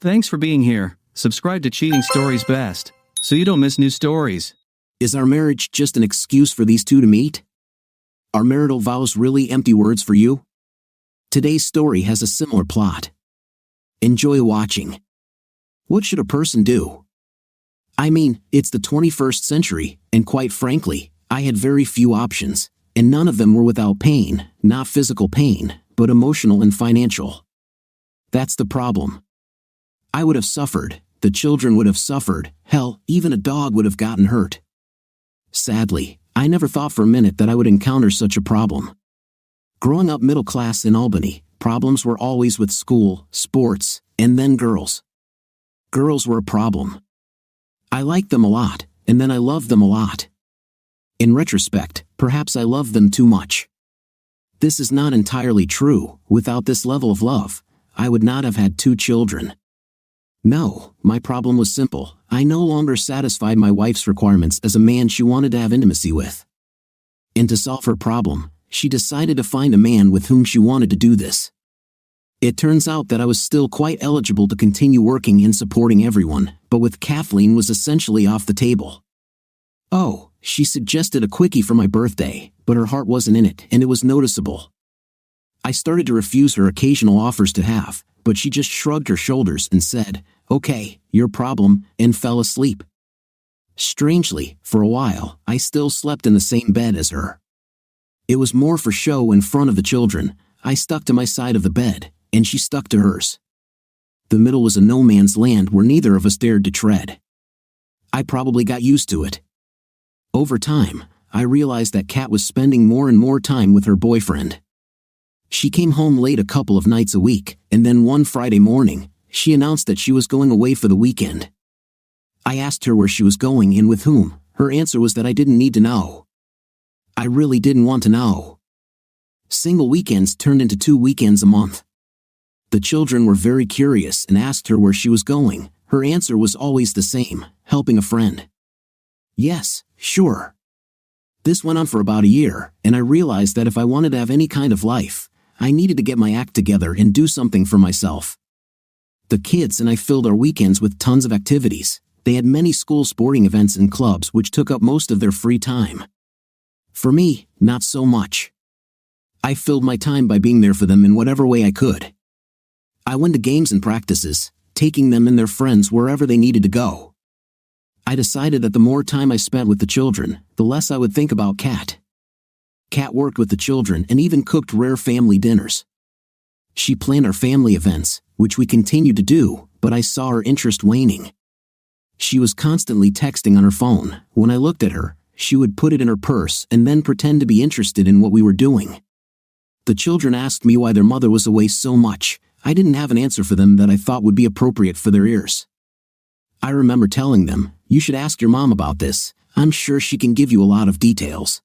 Thanks for being here. Subscribe to Cheating Stories Best, so you don't miss new stories. Is our marriage just an excuse for these two to meet? Are marital vows really empty words for you? Today's story has a similar plot. Enjoy watching. What should a person do? I mean, it's the 21st century, and quite frankly, I had very few options, and none of them were without pain, not physical pain, but emotional and financial. That's the problem. I would have suffered, the children would have suffered, hell, even a dog would have gotten hurt. Sadly, I never thought for a minute that I would encounter such a problem. Growing up middle class in Albany, problems were always with school, sports, and then girls. Girls were a problem. I liked them a lot, and then I loved them a lot. In retrospect, perhaps I loved them too much. This is not entirely true. Without this level of love, I would not have had 2 children. No, my problem was simple. I no longer satisfied my wife's requirements as a man she wanted to have intimacy with. And to solve her problem, she decided to find a man with whom she wanted to do this. It turns out that I was still quite eligible to continue working and supporting everyone, but with Kathleen was essentially off the table. Oh, she suggested a quickie for my birthday, but her heart wasn't in it, and it was noticeable. I started to refuse her occasional offers to have, but she just shrugged her shoulders and said, "Okay, your problem," and fell asleep. Strangely, for a while, I still slept in the same bed as her. It was more for show in front of the children. I stuck to my side of the bed, and she stuck to hers. The middle was a no man's land where neither of us dared to tread. I probably got used to it. Over time, I realized that Kat was spending more and more time with her boyfriend. She came home late a couple of nights a week, and then one Friday morning, she announced that she was going away for the weekend. I asked her where she was going and with whom. Her answer was that I didn't need to know. I really didn't want to know. Single weekends turned into 2 weekends a month. The children were very curious and asked her where she was going. Her answer was always the same: helping a friend. Yes, sure. This went on for about a year, and I realized that if I wanted to have any kind of life, I needed to get my act together and do something for myself. The kids and I filled our weekends with tons of activities. They had many school sporting events and clubs which took up most of their free time. For me, not so much. I filled my time by being there for them in whatever way I could. I went to games and practices, taking them and their friends wherever they needed to go. I decided that the more time I spent with the children, the less I would think about Kat. Kat worked with the children and even cooked rare family dinners. She planned our family events, which we continued to do, but I saw her interest waning. She was constantly texting on her phone. When I looked at her, she would put it in her purse and then pretend to be interested in what we were doing. The children asked me why their mother was away so much. I didn't have an answer for them that I thought would be appropriate for their ears. I remember telling them, "You should ask your mom about this. I'm sure she can give you a lot of details."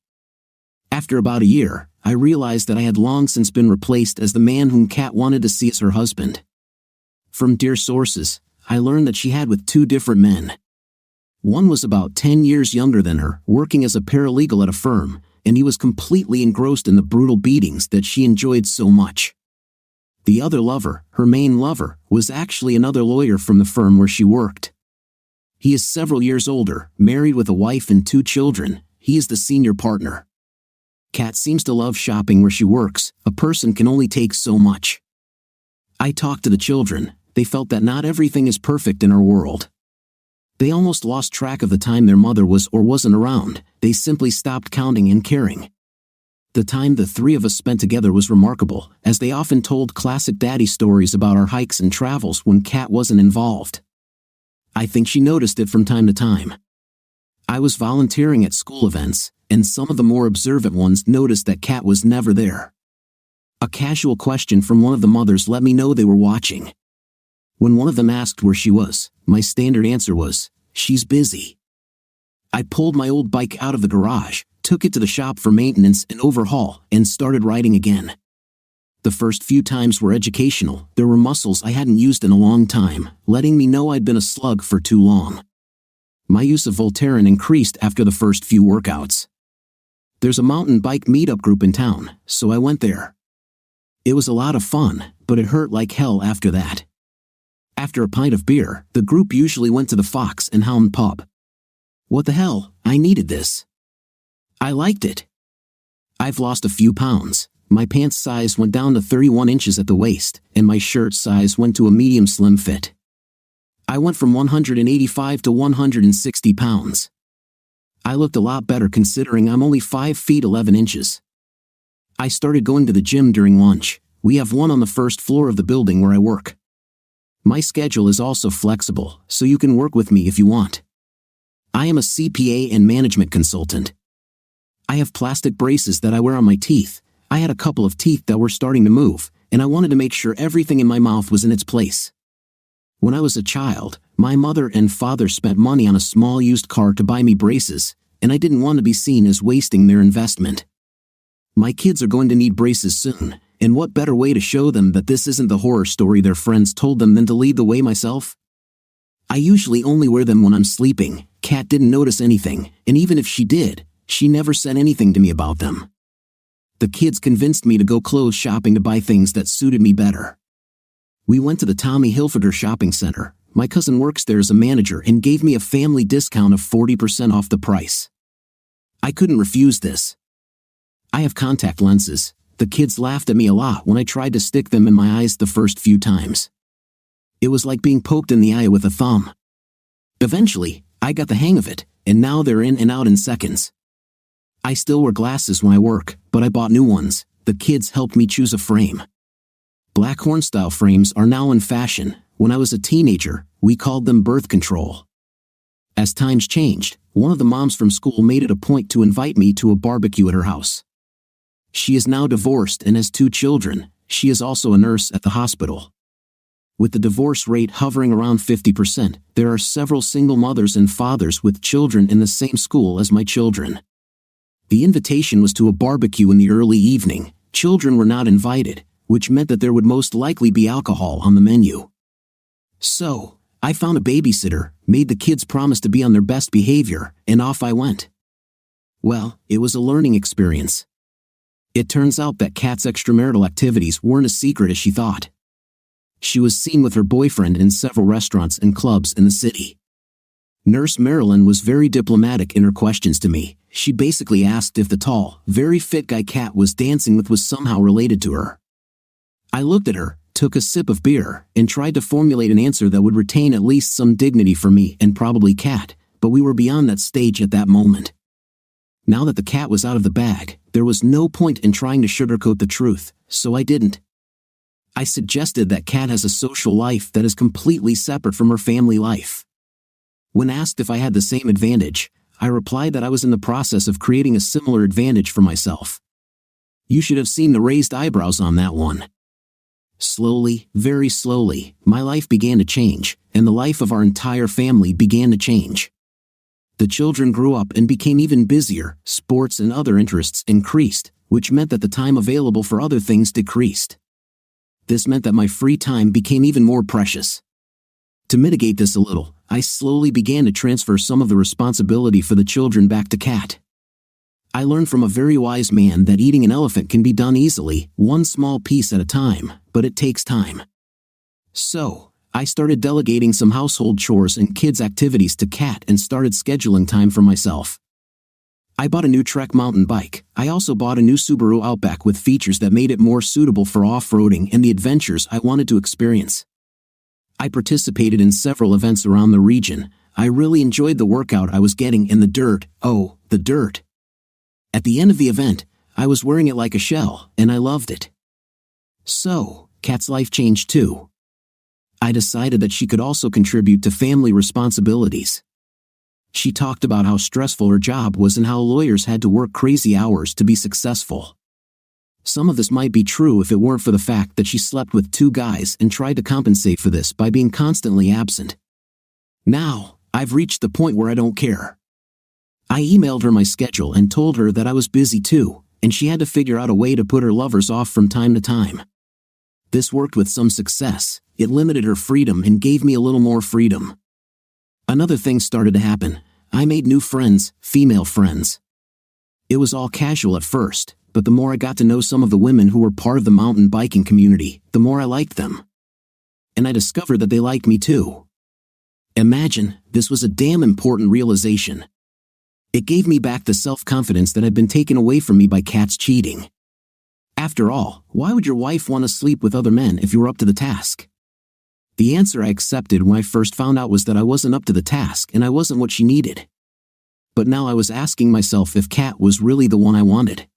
After about a year, I realized that I had long since been replaced as the man whom Kat wanted to see as her husband. From dear sources, I learned that she had with 2 different men. One was about 10 years younger than her, working as a paralegal at a firm, and he was completely engrossed in the brutal beatings that she enjoyed so much. The other lover, her main lover, was actually another lawyer from the firm where she worked. He is several years older, married with a wife and 2 children. He is the senior partner. Kat seems to love shopping where she works. A person can only take so much. I talked to the children. They felt that not everything is perfect in our world. They almost lost track of the time their mother was or wasn't around. They simply stopped counting and caring. The time the 3 of us spent together was remarkable, as they often told classic daddy stories about our hikes and travels when Kat wasn't involved. I think she noticed it from time to time. I was volunteering at school events, and some of the more observant ones noticed that Kat was never there. A casual question from one of the mothers let me know they were watching. When one of them asked where she was, my standard answer was, "She's busy." I pulled my old bike out of the garage, took it to the shop for maintenance and overhaul, and started riding again. The first few times were educational. There were muscles I hadn't used in a long time, letting me know I'd been a slug for too long. My use of Voltaren increased after the first few workouts. There's a mountain bike meetup group in town, so I went there. It was a lot of fun, but it hurt like hell after that. After a pint of beer, the group usually went to the Fox and Hound pub. What the hell, I needed this. I liked it. I've lost a few pounds. My pants size went down to 31 inches at the waist, and my shirt size went to a medium slim fit. I went from 185 to 160 pounds. I looked a lot better considering I'm only 5 feet 11 inches. I started going to the gym during lunch. We have one on the first floor of the building where I work. My schedule is also flexible, so you can work with me if you want. I am a CPA and management consultant. I have plastic braces that I wear on my teeth. I had a couple of teeth that were starting to move, and I wanted to make sure everything in my mouth was in its place. When I was a child, my mother and father spent money on a small used car to buy me braces, and I didn't want to be seen as wasting their investment. My kids are going to need braces soon, and what better way to show them that this isn't the horror story their friends told them than to lead the way myself? I usually only wear them when I'm sleeping. Kat didn't notice anything, and even if she did, she never said anything to me about them. The kids convinced me to go clothes shopping to buy things that suited me better. We went to the Tommy Hilfiger shopping center. My cousin works there as a manager and gave me a family discount of 40% off the price. I couldn't refuse this. I have contact lenses. The kids laughed at me a lot when I tried to stick them in my eyes the first few times. It was like being poked in the eye with a thumb. Eventually, I got the hang of it, and now they're in and out in seconds. I still wear glasses when I work, but I bought new ones. The kids helped me choose a frame. Black horn-style frames are now in fashion. When I was a teenager, we called them birth control. As times changed, one of the moms from school made it a point to invite me to a barbecue at her house. She is now divorced and has 2 children. She is also a nurse at the hospital. With the divorce rate hovering around 50%, there are several single mothers and fathers with children in the same school as my children. The invitation was to a barbecue in the early evening. Children were not invited, which meant that there would most likely be alcohol on the menu. So, I found a babysitter, made the kids promise to be on their best behavior, and off I went. Well, it was a learning experience. It turns out that Kat's extramarital activities weren't as secret as she thought. She was seen with her boyfriend in several restaurants and clubs in the city. Nurse Marilyn was very diplomatic in her questions to me. She basically asked if the tall, very fit guy Kat was dancing with was somehow related to her. I looked at her, took a sip of beer, and tried to formulate an answer that would retain at least some dignity for me and probably Kat, but we were beyond that stage at that moment. Now that the cat was out of the bag, there was no point in trying to sugarcoat the truth, so I didn't. I suggested that Kat has a social life that is completely separate from her family life. When asked if I had the same advantage, I replied that I was in the process of creating a similar advantage for myself. You should have seen the raised eyebrows on that one. Slowly, very slowly, my life began to change, and the life of our entire family began to change. The children grew up and became even busier, sports and other interests increased, which meant that the time available for other things decreased. This meant that my free time became even more precious. To mitigate this a little, I slowly began to transfer some of the responsibility for the children back to Kat. I learned from a very wise man that eating an elephant can be done easily, one small piece at a time, but it takes time. So, I started delegating some household chores and kids' activities to Kat and started scheduling time for myself. I bought a new Trek mountain bike. I also bought a new Subaru Outback with features that made it more suitable for off-roading and the adventures I wanted to experience. I participated in several events around the region. I really enjoyed the workout I was getting in the dirt. Oh, the dirt. At the end of the event, I was wearing it like a shell, and I loved it. So, Kat's life changed too. I decided that she could also contribute to family responsibilities. She talked about how stressful her job was and how lawyers had to work crazy hours to be successful. Some of this might be true if it weren't for the fact that she slept with 2 guys and tried to compensate for this by being constantly absent. Now, I've reached the point where I don't care. I emailed her my schedule and told her that I was busy too, and she had to figure out a way to put her lovers off from time to time. This worked with some success. It limited her freedom and gave me a little more freedom. Another thing started to happen. I made new friends, female friends. It was all casual at first, but the more I got to know some of the women who were part of the mountain biking community, the more I liked them. and I discovered that they like me too. Imagine, this was a damn important realization. It gave me back the self-confidence that had been taken away from me by Kat's cheating. After all, why would your wife want to sleep with other men if you were up to the task? The answer I accepted when I first found out was that I wasn't up to the task and I wasn't what she needed. But now I was asking myself if Kat was really the one I wanted.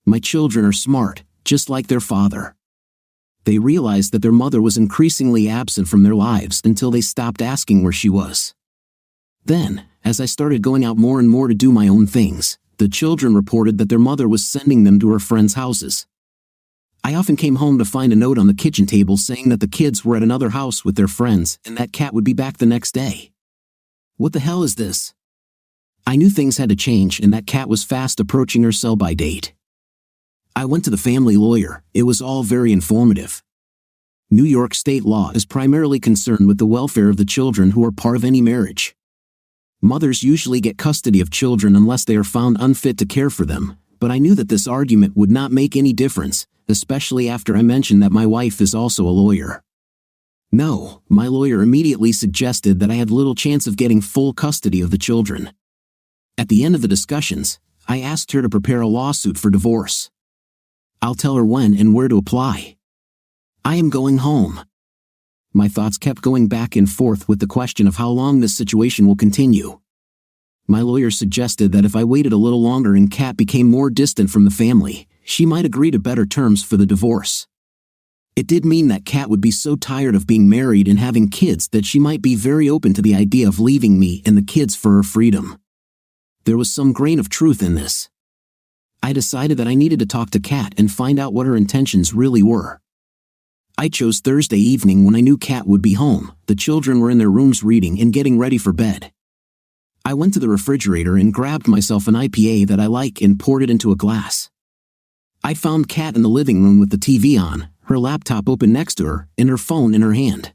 My children are smart, just like their father. They realized that their mother was increasingly absent from their lives until they stopped asking where she was. Then, as I started going out more and more to do my own things, the children reported that their mother was sending them to her friends' houses. I often came home to find a note on the kitchen table saying that the kids were at another house with their friends and that Kat would be back the next day. What the hell is this? I knew things had to change and that Kat was fast approaching her sell-by date. I went to the family lawyer. It was all very informative. New York state law is primarily concerned with the welfare of the children who are part of any marriage. Mothers usually get custody of children unless they are found unfit to care for them, but I knew that this argument would not make any difference, especially after I mentioned that my wife is also a lawyer. No, my lawyer immediately suggested that I had little chance of getting full custody of the children. At the end of the discussions, I asked her to prepare a lawsuit for divorce. I'll tell her when and where to apply. I am going home. My thoughts kept going back and forth with the question of how long this situation will continue. My lawyer suggested that if I waited a little longer and Kat became more distant from the family, she might agree to better terms for the divorce. It did mean that Kat would be so tired of being married and having kids that she might be very open to the idea of leaving me and the kids for her freedom. There was some grain of truth in this. I decided that I needed to talk to Kat and find out what her intentions really were. I chose Thursday evening when I knew Kat would be home. The children were in their rooms reading and getting ready for bed. I went to the refrigerator and grabbed myself an IPA that I like and poured it into a glass. I found Kat in the living room with the TV on, her laptop open next to her, and her phone in her hand.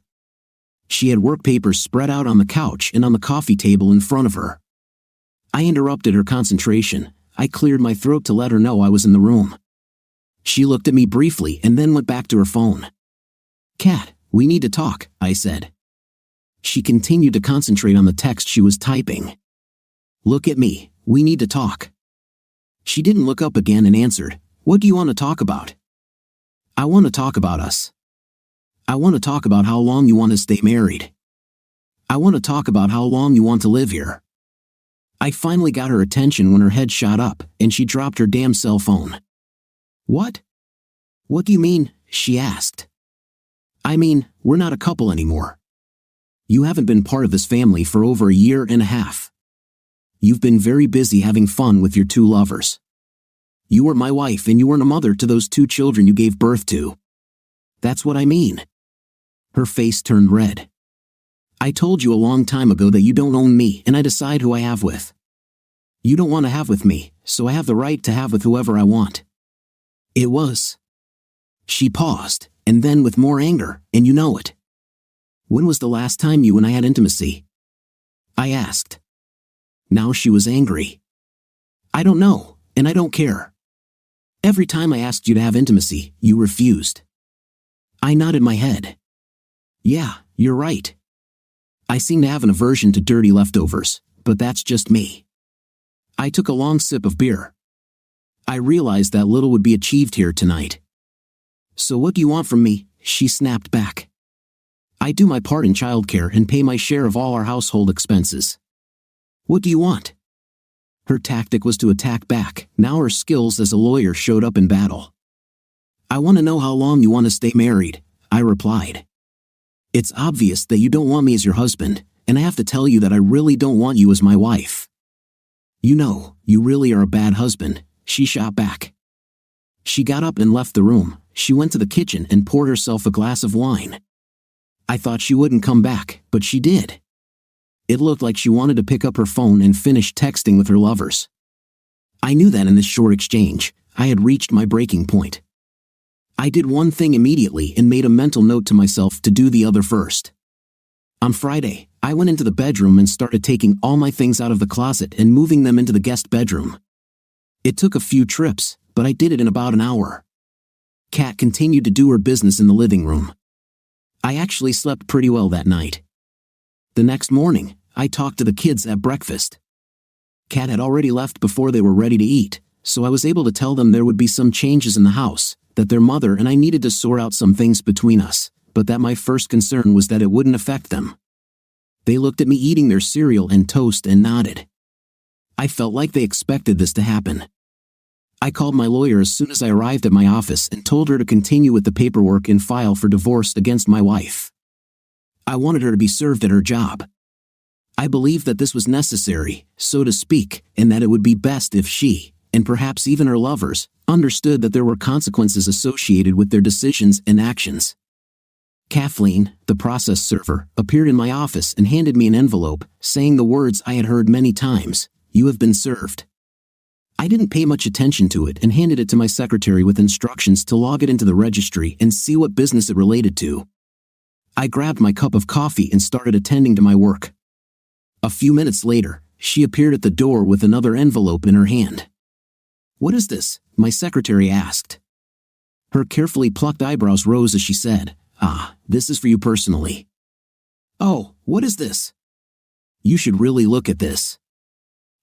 She had work papers spread out on the couch and on the coffee table in front of her. I interrupted her concentration. I cleared my throat to let her know I was in the room. She looked at me briefly and then went back to her phone. "Kat, we need to talk," I said. She continued to concentrate on the text she was typing. "Look at me, we need to talk." She didn't look up again and answered, "What do you want to talk about?" "I want to talk about us. I want to talk about how long you want to stay married. I want to talk about how long you want to live here." I finally got her attention when her head shot up and she dropped her damn cell phone. "What? What do you mean?" she asked. "I mean, we're not a couple anymore. You haven't been part of this family for over a year and a half. You've been very busy having fun with your two lovers. You were my wife and you weren't a mother to those two children you gave birth to. That's what I mean." Her face turned red. "I told you a long time ago that you don't own me and I decide who I have with. You don't want to have with me, so I have the right to have with whoever I want." It was. She paused, and then with more anger, "And you know it. When was the last time you and I had intimacy?" I asked. Now she was angry. "I don't know, and I don't care. Every time I asked you to have intimacy, you refused." I nodded my head. "Yeah, you're right. I seem to have an aversion to dirty leftovers, but that's just me." I took a long sip of beer. I realized that little would be achieved here tonight. "So what do you want from me?" she snapped back. "I do my part in childcare and pay my share of all our household expenses. What do you want?" Her tactic was to attack back. Now her skills as a lawyer showed up in battle. "I want to know how long you want to stay married," I replied. "It's obvious that you don't want me as your husband, and I have to tell you that I really don't want you as my wife." "You know, you really are a bad husband," she shot back. She got up and left the room. She went to the kitchen and poured herself a glass of wine. I thought she wouldn't come back, but she did. It looked like she wanted to pick up her phone and finish texting with her lovers. I knew that in this short exchange, I had reached my breaking point. I did one thing immediately and made a mental note to myself to do the other first. On Friday, I went into the bedroom and started taking all my things out of the closet and moving them into the guest bedroom. It took a few trips, but I did it in about an hour. Kat continued to do her business in the living room. I actually slept pretty well that night. The next morning, I talked to the kids at breakfast. Kat had already left before they were ready to eat, so I was able to tell them there would be some changes in the house, that their mother and I needed to sort out some things between us, but that my first concern was that it wouldn't affect them. They looked at me eating their cereal and toast and nodded. I felt like they expected this to happen. I called my lawyer as soon as I arrived at my office and told her to continue with the paperwork and file for divorce against my wife. I wanted her to be served at her job. I believed that this was necessary, so to speak, and that it would be best if she, and perhaps even her lovers, understood that there were consequences associated with their decisions and actions. Kathleen, the process server, appeared in my office and handed me an envelope, saying the words I had heard many times, "You have been served." I didn't pay much attention to it and handed it to my secretary with instructions to log it into the registry and see what business it related to. I grabbed my cup of coffee and started attending to my work. A few minutes later, she appeared at the door with another envelope in her hand. "What is this?" my secretary asked. Her carefully plucked eyebrows rose as she said, "Ah, this is for you personally." "Oh, what is this?" "You should really look at this."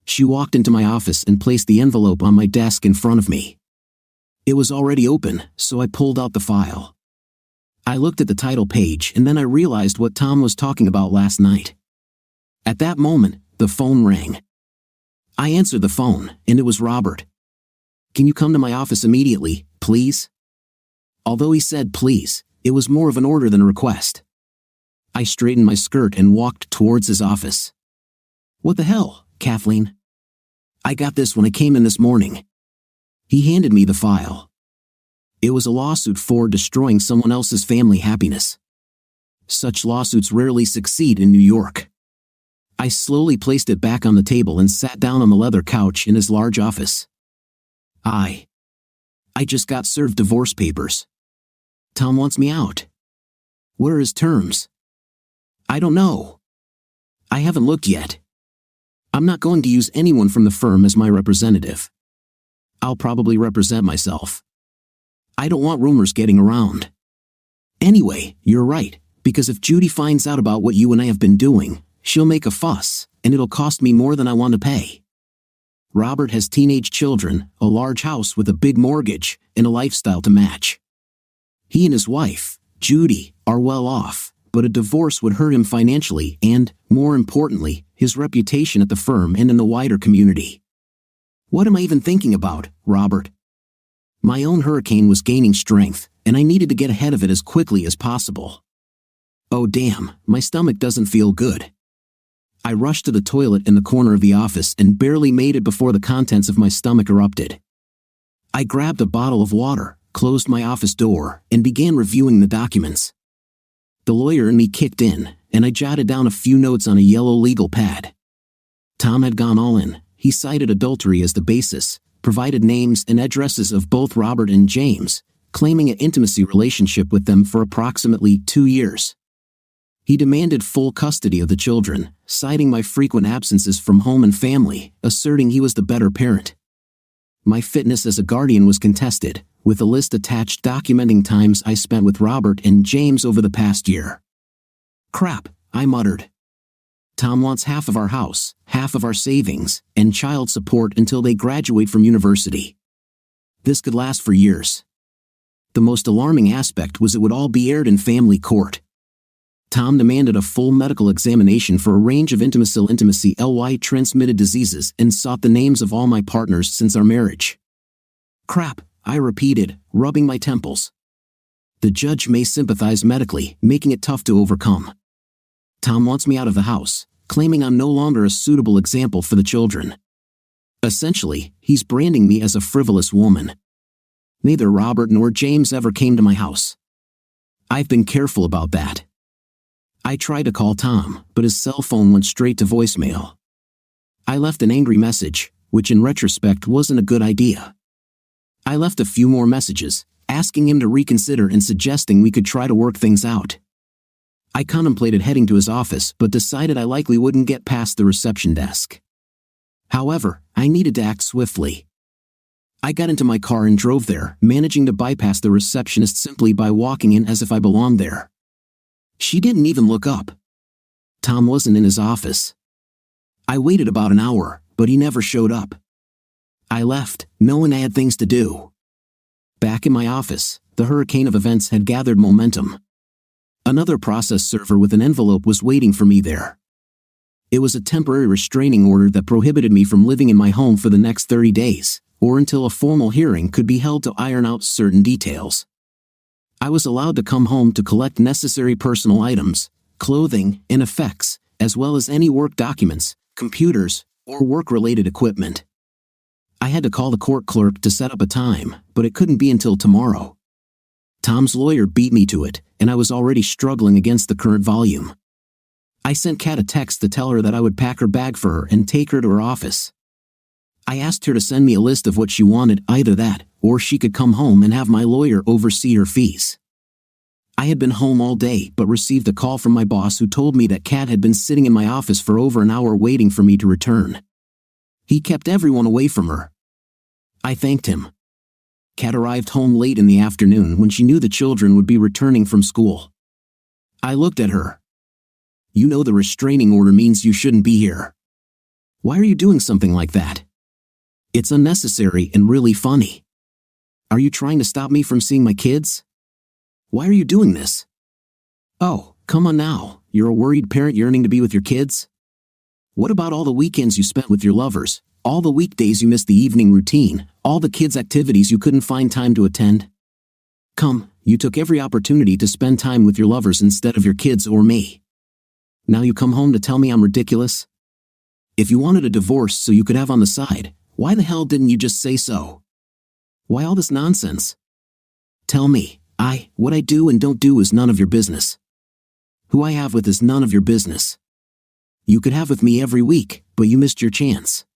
She walked into my office and placed the envelope on my desk in front of me. It was already open, so I pulled out the file. I looked at the title page and then I realized what Tom was talking about last night. At that moment, the phone rang. I answered the phone, and it was Robert. "Can you come to my office immediately, please?" Although he said please, it was more of an order than a request. I straightened my skirt and walked towards his office. "What the hell, Kathleen?" "I got this when I came in this morning." He handed me the file. It was a lawsuit for destroying someone else's family happiness. Such lawsuits rarely succeed in New York. I slowly placed it back on the table and sat down on the leather couch in his large office. I just got served divorce papers. Tom wants me out. What are his terms? I don't know. I haven't looked yet. I'm not going to use anyone from the firm as my representative. I'll probably represent myself. I don't want rumors getting around. Anyway, you're right, because if Judy finds out about what you and I have been doing, she'll make a fuss, and it'll cost me more than I want to pay. Robert has teenage children, a large house with a big mortgage, and a lifestyle to match. He and his wife, Judy, are well off, but a divorce would hurt him financially and, more importantly, his reputation at the firm and in the wider community. What am I even thinking about, Robert? My own hurricane was gaining strength, and I needed to get ahead of it as quickly as possible. Oh damn, my stomach doesn't feel good. I rushed to the toilet in the corner of the office and barely made it before the contents of my stomach erupted. I grabbed a bottle of water, closed my office door, and began reviewing the documents. The lawyer in me kicked in, and I jotted down a few notes on a yellow legal pad. Tom had gone all in. He cited adultery as the basis, provided names and addresses of both Robert and James, claiming an intimacy relationship with them for approximately 2 years. He demanded full custody of the children, citing my frequent absences from home and family, asserting he was the better parent. My fitness as a guardian was contested, with a list attached documenting times I spent with Robert and James over the past year. Crap, I muttered. Tom wants half of our house, half of our savings, and child support until they graduate from university. This could last for years. The most alarming aspect was it would all be aired in family court. Tom demanded a full medical examination for a range of intimacy transmitted diseases and sought the names of all my partners since our marriage. Crap, I repeated, rubbing my temples. The judge may sympathize medically, making it tough to overcome. Tom wants me out of the house, claiming I'm no longer a suitable example for the children. Essentially, he's branding me as a frivolous woman. Neither Robert nor James ever came to my house. I've been careful about that. I tried to call Tom, but his cell phone went straight to voicemail. I left an angry message, which in retrospect wasn't a good idea. I left a few more messages, asking him to reconsider and suggesting we could try to work things out. I contemplated heading to his office but decided I likely wouldn't get past the reception desk. However, I needed to act swiftly. I got into my car and drove there, managing to bypass the receptionist simply by walking in as if I belonged there. She didn't even look up. Tom wasn't in his office. I waited about an hour, but he never showed up. I left, knowing I had things to do. Back in my office, the hurricane of events had gathered momentum. Another process server with an envelope was waiting for me there. It was a temporary restraining order that prohibited me from living in my home for the next 30 days, or until a formal hearing could be held to iron out certain details. I was allowed to come home to collect necessary personal items, clothing, and effects, as well as any work documents, computers, or work-related equipment. I had to call the court clerk to set up a time, but it couldn't be until tomorrow. Tom's lawyer beat me to it, and I was already struggling against the current volume. I sent Kat a text to tell her that I would pack her bag for her and take her to her office. I asked her to send me a list of what she wanted, either that, or she could come home and have my lawyer oversee her fees. I had been home all day but received a call from my boss who told me that Kat had been sitting in my office for over an hour waiting for me to return. He kept everyone away from her. I thanked him. Kat arrived home late in the afternoon when she knew the children would be returning from school. I looked at her. You know the restraining order means you shouldn't be here. Why are you doing something like that? It's unnecessary and really funny. Are you trying to stop me from seeing my kids? Why are you doing this? Oh, come on now, you're a worried parent yearning to be with your kids? What about all the weekends you spent with your lovers, all the weekdays you missed the evening routine, all the kids' activities you couldn't find time to attend? Come, you took every opportunity to spend time with your lovers instead of your kids or me. Now you come home to tell me I'm ridiculous? If you wanted a divorce so you could have on the side, why the hell didn't you just say so? Why all this nonsense? Tell me, what I do and don't do is none of your business. Who I have with is none of your business. You could have with me every week, but you missed your chance.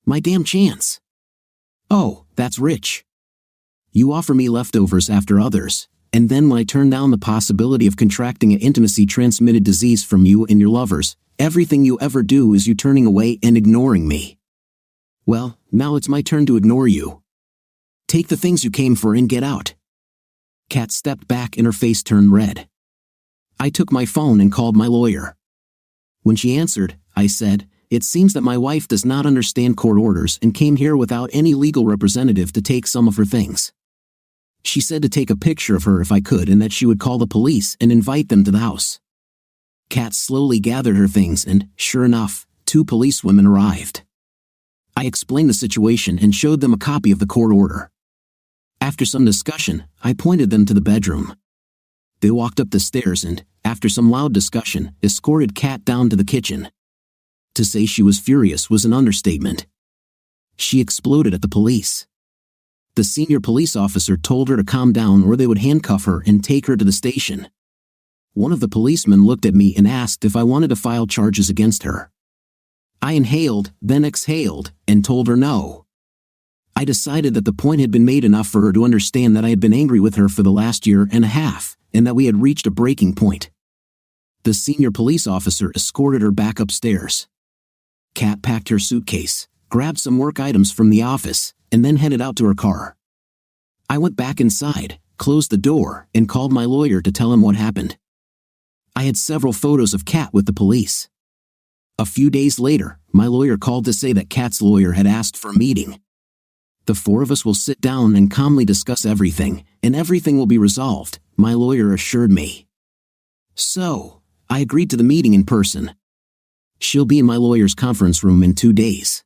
My damn chance. Oh, that's rich. You offer me leftovers after others, and then when I turn down the possibility of contracting an intimacy-transmitted disease from you and your lovers, everything you ever do is you turning away and ignoring me. Well, now it's my turn to ignore you. Take the things you came for and get out. Kat stepped back and her face turned red. I took my phone and called my lawyer. When she answered, I said, "It seems that my wife does not understand court orders and came here without any legal representative to take some of her things. She said to take a picture of her if I could and that she would call the police and invite them to the house." Kat slowly gathered her things and, sure enough, 2 policewomen arrived. I explained the situation and showed them a copy of the court order. After some discussion, I pointed them to the bedroom. They walked up the stairs and, after some loud discussion, escorted Kat down to the kitchen. To say she was furious was an understatement. She exploded at the police. The senior police officer told her to calm down or they would handcuff her and take her to the station. One of the policemen looked at me and asked if I wanted to file charges against her. I inhaled, then exhaled, and told her no. I decided that the point had been made enough for her to understand that I had been angry with her for the last year and a half, and that we had reached a breaking point. The senior police officer escorted her back upstairs. Kat packed her suitcase, grabbed some work items from the office, and then headed out to her car. I went back inside, closed the door, and called my lawyer to tell him what happened. I had several photos of Kat with the police. A few days later, my lawyer called to say that Kat's lawyer had asked for a meeting. The 4 of us will sit down and calmly discuss everything, and everything will be resolved, my lawyer assured me. So, I agreed to the meeting in person. She'll be in my lawyer's conference room in 2 days.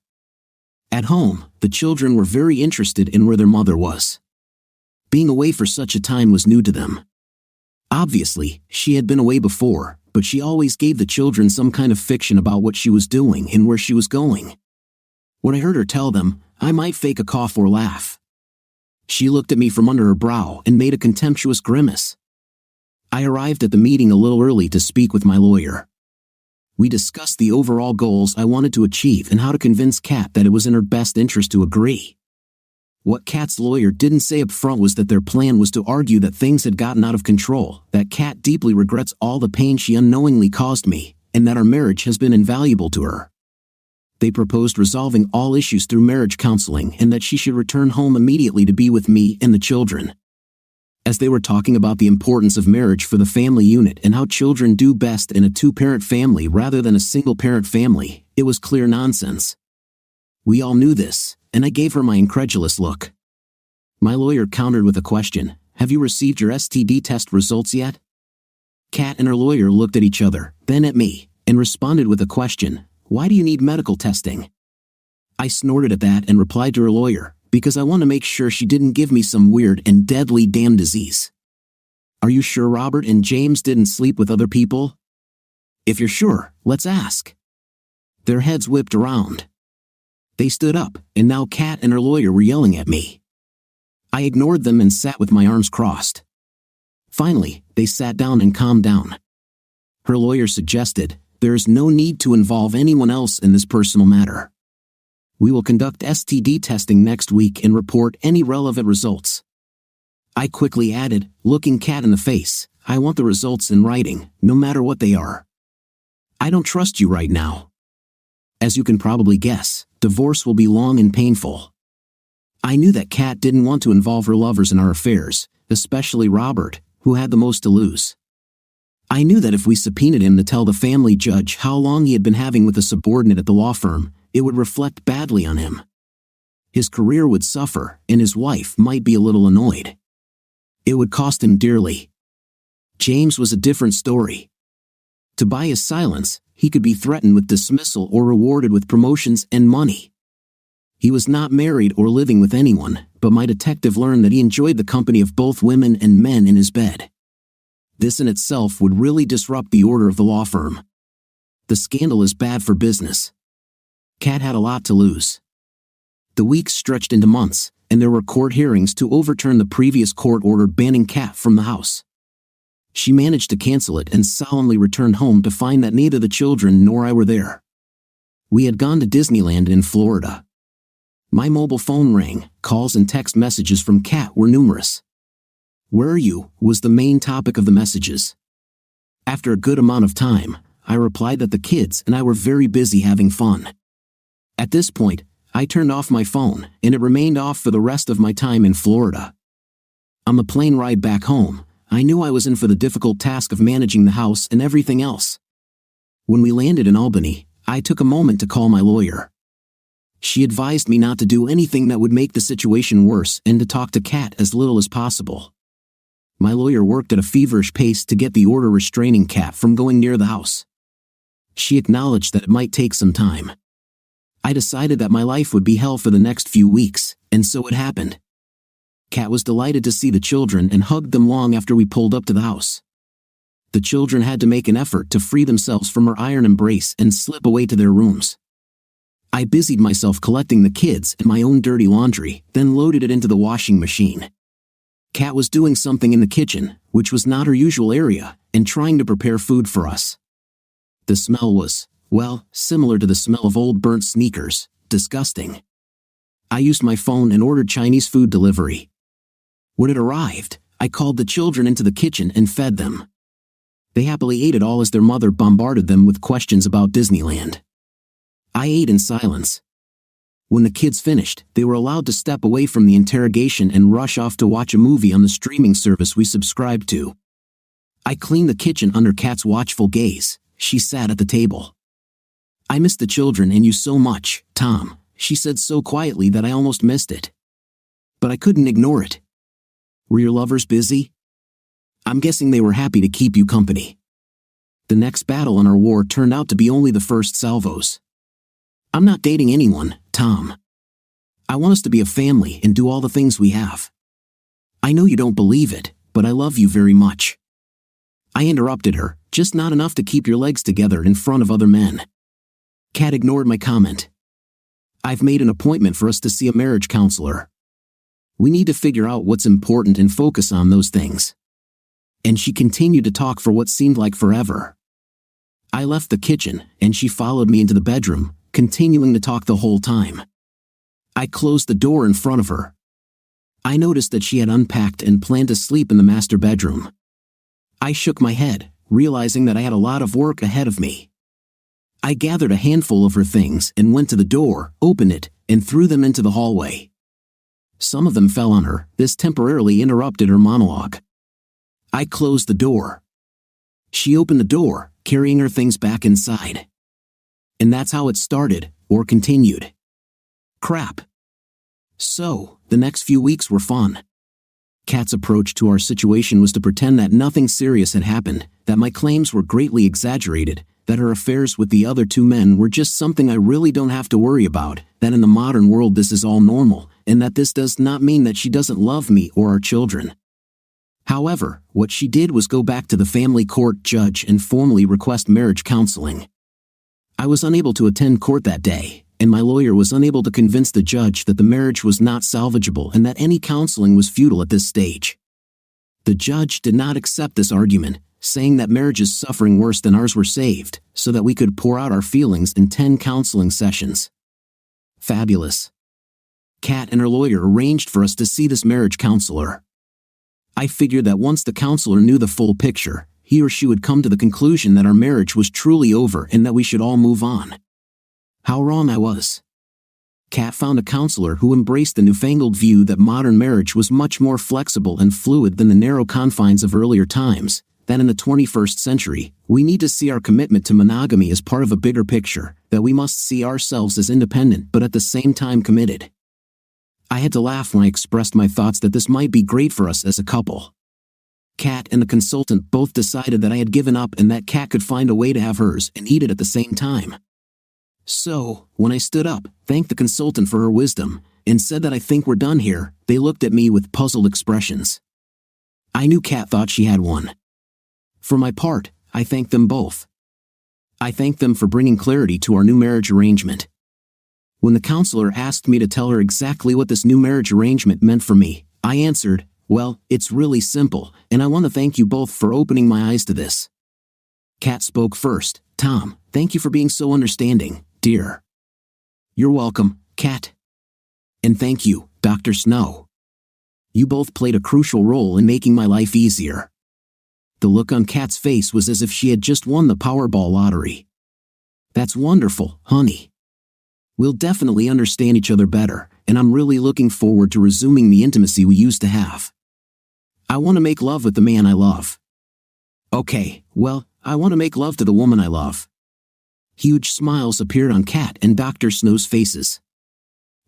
At home, the children were very interested in where their mother was. Being away for such a time was new to them. Obviously, she had been away before, but she always gave the children some kind of fiction about what she was doing and where she was going. When I heard her tell them, I might fake a cough or laugh. She looked at me from under her brow and made a contemptuous grimace. I arrived at the meeting a little early to speak with my lawyer. We discussed the overall goals I wanted to achieve and how to convince Kat that it was in her best interest to agree. What Kat's lawyer didn't say up front was that their plan was to argue that things had gotten out of control, that Kat deeply regrets all the pain she unknowingly caused me, and that our marriage has been invaluable to her. They proposed resolving all issues through marriage counseling and that she should return home immediately to be with me and the children. As they were talking about the importance of marriage for the family unit and how children do best in a two-parent family rather than a single-parent family, it was clear nonsense. We all knew this, and I gave her my incredulous look. My lawyer countered with a question, "Have you received your STD test results yet?" Kat and her lawyer looked at each other, then at me, and responded with a question, "Why do you need medical testing?" I snorted at that and replied to her lawyer, "Because I want to make sure she didn't give me some weird and deadly damn disease." "Are you sure Robert and James didn't sleep with other people?" "If you're sure, let's ask." Their heads whipped around. They stood up, and now Kat and her lawyer were yelling at me. I ignored them and sat with my arms crossed. Finally, they sat down and calmed down. Her lawyer suggested, "There is no need to involve anyone else in this personal matter. We will conduct STD testing next week and report any relevant results." I quickly added, looking Kat in the face, "I want the results in writing, no matter what they are. I don't trust you right now." As you can probably guess, divorce will be long and painful. I knew that Kat didn't want to involve her lovers in our affairs, especially Robert, who had the most to lose. I knew that if we subpoenaed him to tell the family judge how long he had been having with a subordinate at the law firm, it would reflect badly on him. His career would suffer, and his wife might be a little annoyed. It would cost him dearly. James was a different story. To buy his silence, he could be threatened with dismissal or rewarded with promotions and money. He was not married or living with anyone, but my detective learned that he enjoyed the company of both women and men in his bed. This in itself would really disrupt the order of the law firm. The scandal is bad for business. Kat had a lot to lose. The weeks stretched into months, and there were court hearings to overturn the previous court order banning Kat from the house. She managed to cancel it and solemnly returned home to find that neither the children nor I were there. We had gone to Disneyland in Florida. My mobile phone rang, calls and text messages from Kat were numerous. "Where are you?" was the main topic of the messages. After a good amount of time, I replied that the kids and I were very busy having fun. At this point, I turned off my phone, and it remained off for the rest of my time in Florida. On the plane ride back home, I knew I was in for the difficult task of managing the house and everything else. When we landed in Albany, I took a moment to call my lawyer. She advised me not to do anything that would make the situation worse and to talk to Kat as little as possible. My lawyer worked at a feverish pace to get the order restraining Kat from going near the house. She acknowledged that it might take some time. I decided that my life would be hell for the next few weeks, and so it happened. Kat was delighted to see the children and hugged them long after we pulled up to the house. The children had to make an effort to free themselves from her iron embrace and slip away to their rooms. I busied myself collecting the kids and my own dirty laundry, then loaded it into the washing machine. Kat was doing something in the kitchen, which was not her usual area, and trying to prepare food for us. The smell was, well, similar to the smell of old burnt sneakers, disgusting. I used my phone and ordered Chinese food delivery. When it arrived, I called the children into the kitchen and fed them. They happily ate it all as their mother bombarded them with questions about Disneyland. I ate in silence. When the kids finished, they were allowed to step away from the interrogation and rush off to watch a movie on the streaming service we subscribed to. I cleaned the kitchen under Kat's watchful gaze. She sat at the table. "I miss the children and you so much, Tom," she said so quietly that I almost missed it. But I couldn't ignore it. "Were your lovers busy?" "I'm guessing they were happy to keep you company." The next battle in our war turned out to be only the first salvos. "I'm not dating anyone, Tom. I want us to be a family and do all the things we have. I know you don't believe it, but I love you very much." I interrupted her, "Just not enough to keep your legs together in front of other men." Kat ignored my comment. "I've made an appointment for us to see a marriage counselor. We need to figure out what's important and focus on those things." And she continued to talk for what seemed like forever. I left the kitchen, and she followed me into the bedroom, continuing to talk the whole time. I closed the door in front of her. I noticed that she had unpacked and planned to sleep in the master bedroom. I shook my head, realizing that I had a lot of work ahead of me. I gathered a handful of her things and went to the door, opened it, and threw them into the hallway. Some of them fell on her. This temporarily interrupted her monologue. I closed the door. She opened the door, carrying her things back inside. And that's how it started, or continued. Crap. So, the next few weeks were fun. Kat's approach to our situation was to pretend that nothing serious had happened, that my claims were greatly exaggerated, that her affairs with the other two men were just something I really don't have to worry about, that in the modern world this is all normal, and that this does not mean that she doesn't love me or our children. However, what she did was go back to the family court judge and formally request marriage counseling. I was unable to attend court that day, and my lawyer was unable to convince the judge that the marriage was not salvageable and that any counseling was futile at this stage. The judge did not accept this argument, saying that marriages suffering worse than ours were saved, so that we could pour out our feelings in 10 counseling sessions. Fabulous. Kat and her lawyer arranged for us to see this marriage counselor. I figured that once the counselor knew the full picture, he or she would come to the conclusion that our marriage was truly over and that we should all move on. How wrong I was. Kat found a counselor who embraced the newfangled view that modern marriage was much more flexible and fluid than the narrow confines of earlier times, that in the 21st century, we need to see our commitment to monogamy as part of a bigger picture, that we must see ourselves as independent but at the same time committed. I had to laugh when I expressed my thoughts that this might be great for us as a couple. Kat and the consultant both decided that I had given up and that Kat could find a way to have hers and eat it at the same time. So, when I stood up, thanked the consultant for her wisdom, and said that I think we're done here, they looked at me with puzzled expressions. I knew Kat thought she had one. For my part, I thanked them both. I thanked them for bringing clarity to our new marriage arrangement. When the counselor asked me to tell her exactly what this new marriage arrangement meant for me, I answered, "Well, it's really simple, and I want to thank you both for opening my eyes to this." Kat spoke first. "Tom, thank you for being so understanding, dear." "You're welcome, Kat." "And thank you, Dr. Snow. You both played a crucial role in making my life easier." The look on Kat's face was as if she had just won the Powerball lottery. "That's wonderful, honey. We'll definitely understand each other better, and I'm really looking forward to resuming the intimacy we used to have. I want to make love with the man I love." "Okay, well, I want to make love to the woman I love." Huge smiles appeared on Kat and Dr. Snow's faces.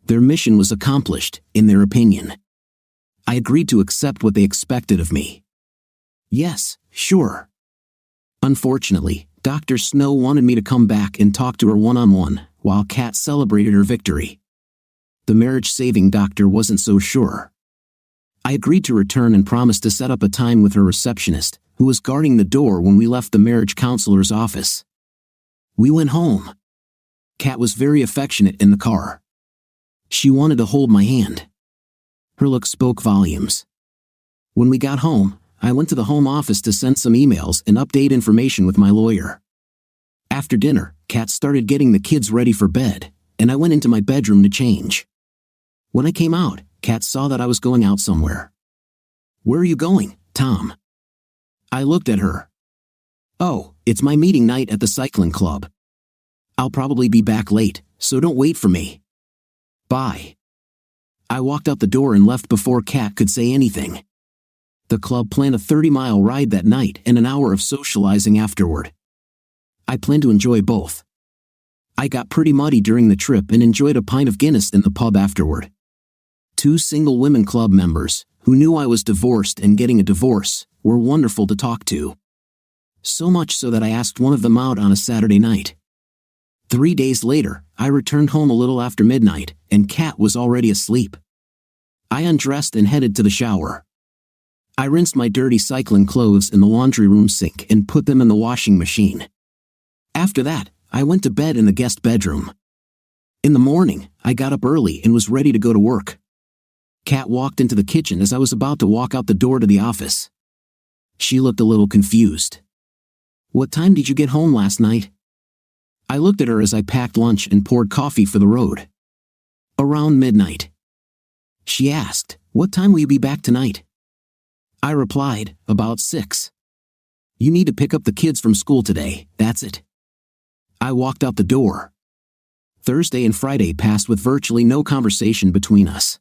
Their mission was accomplished, in their opinion. I agreed to accept what they expected of me. Yes, sure. Unfortunately, Dr. Snow wanted me to come back and talk to her one-on-one, while Kat celebrated her victory. The marriage-saving doctor wasn't so sure. I agreed to return and promised to set up a time with her receptionist, who was guarding the door when we left the marriage counselor's office. We went home. Kat was very affectionate in the car. She wanted to hold my hand. Her look spoke volumes. When we got home, I went to the home office to send some emails and update information with my lawyer. After dinner, Kat started getting the kids ready for bed, and I went into my bedroom to change. When I came out, Kat saw that I was going out somewhere. "Where are you going, Tom?" I looked at her. "Oh, it's my meeting night at the cycling club. I'll probably be back late, so don't wait for me. Bye." I walked out the door and left before Kat could say anything. The club planned a 30-mile ride that night and an hour of socializing afterward. I planned to enjoy both. I got pretty muddy during the trip and enjoyed a pint of Guinness in the pub afterward. 2 single women club members, who knew I was divorced and getting a divorce, were wonderful to talk to. So much so that I asked one of them out on a Saturday night. 3 days later, I returned home a little after midnight, and Kat was already asleep. I undressed and headed to the shower. I rinsed my dirty cycling clothes in the laundry room sink and put them in the washing machine. After that, I went to bed in the guest bedroom. In the morning, I got up early and was ready to go to work. Kat walked into the kitchen as I was about to walk out the door to the office. She looked a little confused. "What time did you get home last night?" I looked at her as I packed lunch and poured coffee for the road. "Around midnight." She asked, "What time will you be back tonight?" I replied, "About 6. You need to pick up the kids from school today, that's it." I walked out the door. Thursday and Friday passed with virtually no conversation between us.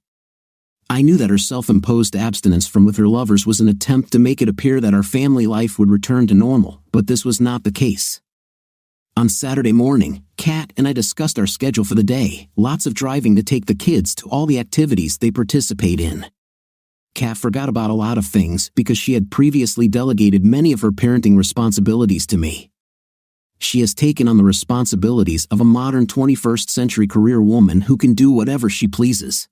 I knew that her self-imposed abstinence from with her lovers was an attempt to make it appear that our family life would return to normal, but this was not the case. On Saturday morning, Kat and I discussed our schedule for the day, lots of driving to take the kids to all the activities they participate in. Kat forgot about a lot of things because she had previously delegated many of her parenting responsibilities to me. She has taken on the responsibilities of a modern 21st century career woman who can do whatever she pleases.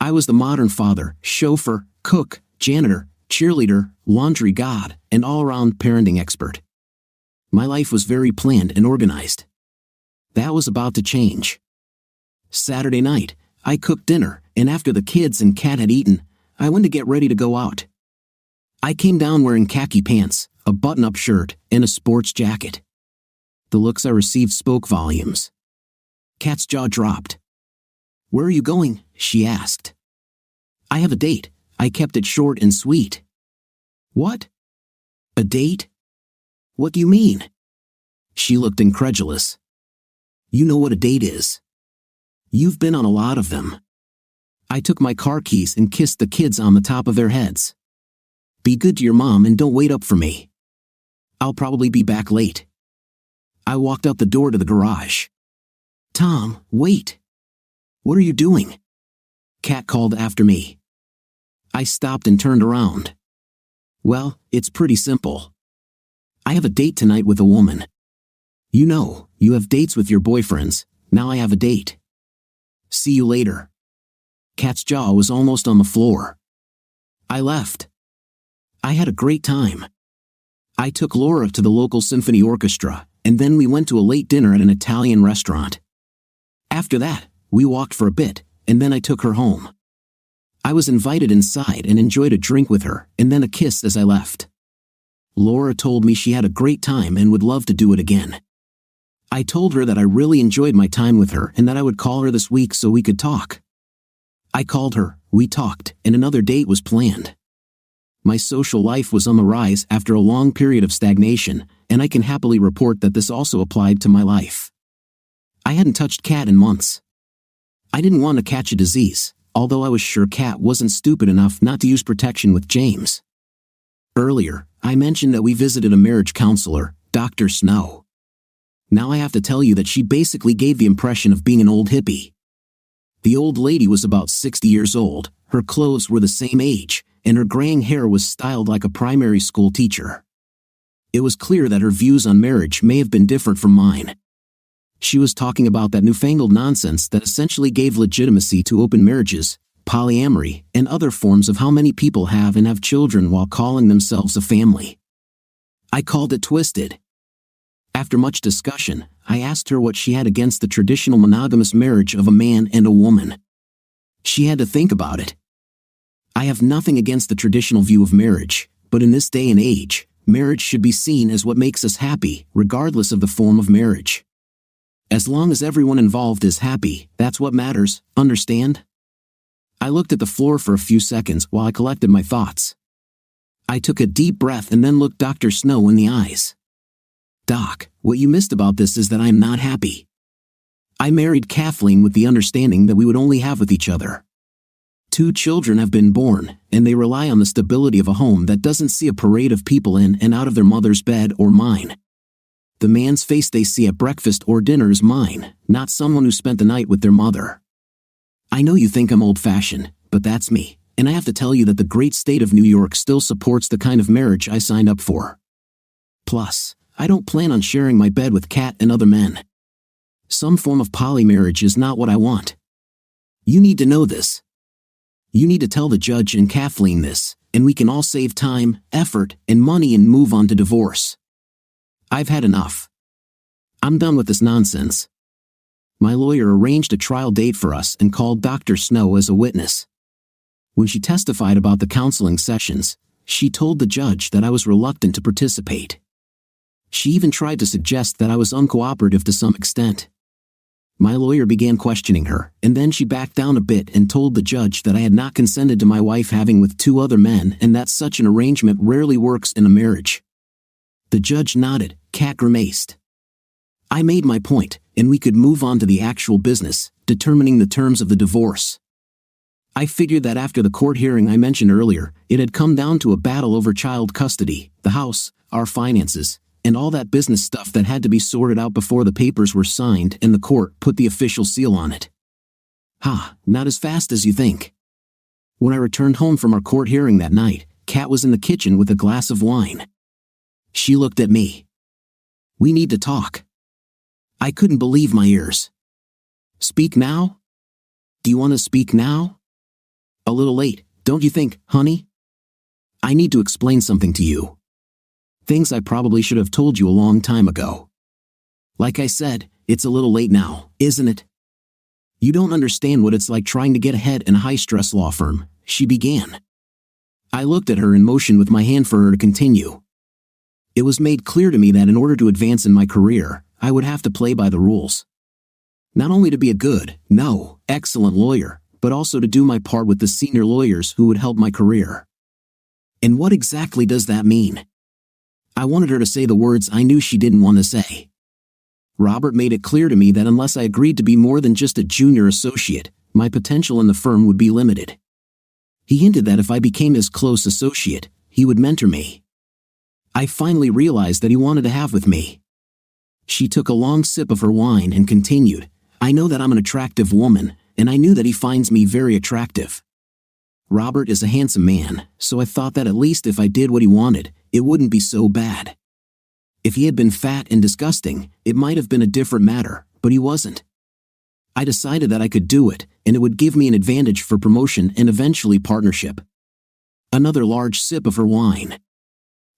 I was the modern father, chauffeur, cook, janitor, cheerleader, laundry god, and all-around parenting expert. My life was very planned and organized. That was about to change. Saturday night, I cooked dinner, and after the kids and Kat had eaten, I went to get ready to go out. I came down wearing khaki pants, a button-up shirt, and a sports jacket. The looks I received spoke volumes. Kat's jaw dropped. "Where are you going?" she asked. "I have a date." I kept it short and sweet. "What? A date? What do you mean?" She looked incredulous. "You know what a date is. You've been on a lot of them." I took my car keys and kissed the kids on the top of their heads. "Be good to your mom and don't wait up for me. I'll probably be back late." I walked out the door to the garage. "Tom, wait. What are you doing?" Kat called after me. I stopped and turned around. "Well, it's pretty simple. I have a date tonight with a woman. You know, you have dates with your boyfriends. Now I have a date. See you later." Kat's jaw was almost on the floor. I left. I had a great time. I took Laura to the local symphony orchestra, and then we went to a late dinner at an Italian restaurant. After that, we walked for a bit, and then I took her home. I was invited inside and enjoyed a drink with her, and then a kiss as I left. Laura told me she had a great time and would love to do it again. I told her that I really enjoyed my time with her and that I would call her this week so we could talk. I called her, we talked, and another date was planned. My social life was on the rise after a long period of stagnation, and I can happily report that this also applied to my life. I hadn't touched Kat in months. I didn't want to catch a disease, although I was sure Kat wasn't stupid enough not to use protection with James. Earlier, I mentioned that we visited a marriage counselor, Dr. Snow. Now I have to tell you that she basically gave the impression of being an old hippie. The old lady was about 60 years old, her clothes were the same age, and her graying hair was styled like a primary school teacher. It was clear that her views on marriage may have been different from mine. She was talking about that newfangled nonsense that essentially gave legitimacy to open marriages, polyamory, and other forms of how many people have and have children while calling themselves a family. I called it twisted. After much discussion, I asked her what she had against the traditional monogamous marriage of a man and a woman. She had to think about it. I have nothing against the traditional view of marriage, but in this day and age, marriage should be seen as what makes us happy, regardless of the form of marriage. As long as everyone involved is happy, that's what matters, understand? I looked at the floor for a few seconds while I collected my thoughts. I took a deep breath and then looked Dr. Snow in the eyes. "Doc, what you missed about this is that I am not happy. I married Kathleen with the understanding that we would only have with each other. 2 children have been born, and they rely on the stability of a home that doesn't see a parade of people in and out of their mother's bed or mine. The man's face they see at breakfast or dinner is mine, not someone who spent the night with their mother. I know you think I'm old-fashioned, but that's me, and I have to tell you that the great state of New York still supports the kind of marriage I signed up for. Plus, I don't plan on sharing my bed with Kat and other men. Some form of polymarriage is not what I want. You need to know this. You need to tell the judge and Kathleen this, and we can all save time, effort, and money and move on to divorce. I've had enough. I'm done with this nonsense." My lawyer arranged a trial date for us and called Dr. Snow as a witness. When she testified about the counseling sessions, she told the judge that I was reluctant to participate. She even tried to suggest that I was uncooperative to some extent. My lawyer began questioning her, and then she backed down a bit and told the judge that I had not consented to my wife having with 2 other men and that such an arrangement rarely works in a marriage. The judge nodded, Kat grimaced. I made my point, and we could move on to the actual business, determining the terms of the divorce. I figured that after the court hearing I mentioned earlier, it had come down to a battle over child custody, the house, our finances, and all that business stuff that had to be sorted out before the papers were signed and the court put the official seal on it. Not as fast as you think. When I returned home from our court hearing that night, Kat was in the kitchen with a glass of wine. She looked at me. "We need to talk." I couldn't believe my ears. "Speak now? Do you want to speak now?" "A little late, don't you think, honey?" "I need to explain something to you. Things I probably should have told you a long time ago. Like I said, it's a little late now, isn't it? You don't understand what it's like trying to get ahead in a high-stress law firm," she began. I looked at her and motioned with my hand for her to continue. It was made clear to me that in order to advance in my career, I would have to play by the rules. Not only to be a good, excellent lawyer, but also to do my part with the senior lawyers who would help my career. And what exactly does that mean? I wanted her to say the words I knew she didn't want to say. Robert made it clear to me that unless I agreed to be more than just a junior associate, my potential in the firm would be limited. He hinted that if I became his close associate, he would mentor me. I finally realized that he wanted to have with me. She took a long sip of her wine and continued, "I know that I'm an attractive woman, and I knew that he finds me very attractive. Robert is a handsome man, so I thought that at least if I did what he wanted, it wouldn't be so bad. If he had been fat and disgusting, it might have been a different matter, but he wasn't. I decided that I could do it, and it would give me an advantage for promotion and eventually partnership." Another large sip of her wine.